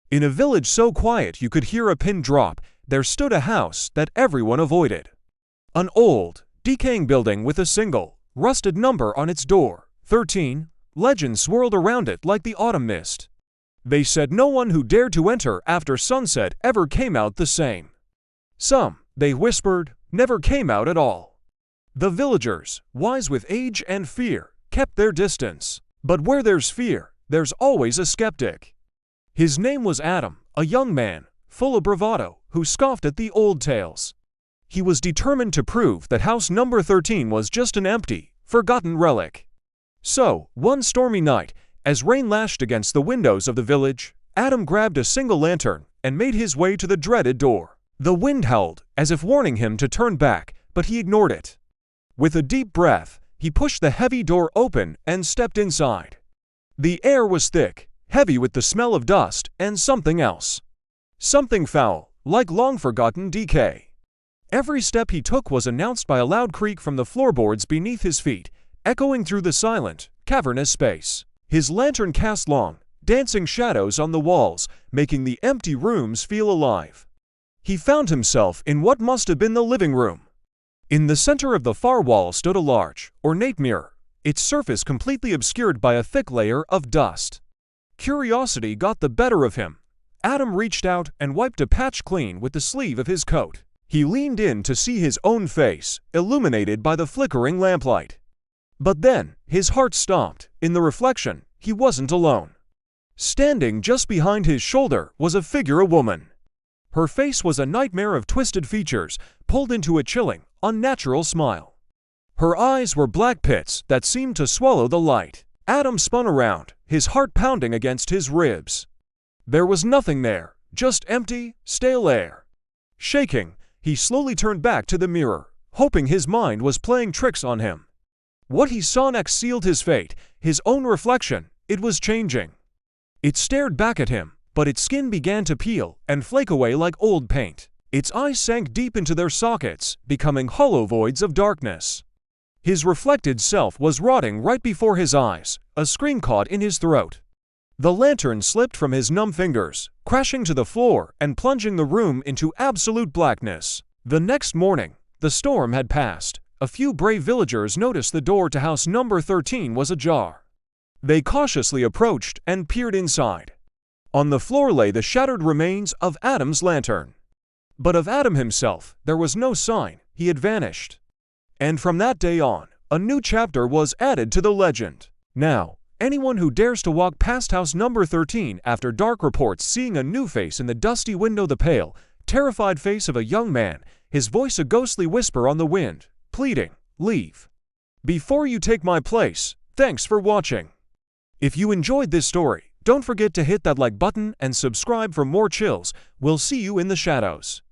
In a village so quiet you could hear a pin drop, there stood a house that everyone avoided. An old, decaying building with a single, rusted number on its door, 13. Legend swirled around it like the autumn mist. They said no one who dared to enter after sunset ever came out the same. Some, they whispered, never came out at all. The villagers, wise with age and fear, kept their distance. But where there's fear, there's always a skeptic. His name was Adam, a young man, full of bravado, who scoffed at the old tales. He was determined to prove that house number 13 was just an empty, forgotten relic. So, one stormy night, as rain lashed against the windows of the village, Adam grabbed a single lantern and made his way to the dreaded door. The wind howled, as if warning him to turn back, but he ignored it. With a deep breath, he pushed the heavy door open and stepped inside. The air was thick, heavy with the smell of dust and something else. Something foul, like long-forgotten decay. Every step he took was announced by a loud creak from the floorboards beneath his feet, echoing through the silent, cavernous space. His lantern cast long, dancing shadows on the walls, making the empty rooms feel alive. He found himself in what must have been the living room. In the center of the far wall stood a large, ornate mirror, its surface completely obscured by a thick layer of dust. Curiosity got the better of him. Adam reached out and wiped a patch clean with the sleeve of his coat. He leaned in to see his own face, illuminated by the flickering lamplight. But then, his heart stopped. In the reflection, he wasn't alone. Standing just behind his shoulder was a figure, a woman. Her face was a nightmare of twisted features, pulled into a chilling, unnatural smile. Her eyes were black pits that seemed to swallow the light. Adam spun around, his heart pounding against his ribs. There was nothing there, just empty, stale air. Shaking, he slowly turned back to the mirror, hoping his mind was playing tricks on him. What he saw next sealed his fate, his own reflection. It was changing. It stared back at him, but its skin began to peel and flake away like old paint. Its eyes sank deep into their sockets, becoming hollow voids of darkness. His reflected self was rotting right before his eyes, a scream caught in his throat. The lantern slipped from his numb fingers, crashing to the floor and plunging the room into absolute blackness. The next morning, the storm had passed. A few brave villagers noticed the door to house number 13 was ajar. They cautiously approached and peered inside. On the floor lay the shattered remains of Adam's lantern. But of Adam himself, there was no sign. He had vanished. And from that day on, a new chapter was added to the legend. Now, anyone who dares to walk past house number 13 after dark reports seeing a new face in the dusty window, the pale, terrified face of a young man, his voice a ghostly whisper on the wind, pleading, "Leave before you take my place." Thanks for watching. If you enjoyed this story, don't forget to hit that like button and subscribe for more chills. We'll see you in the shadows.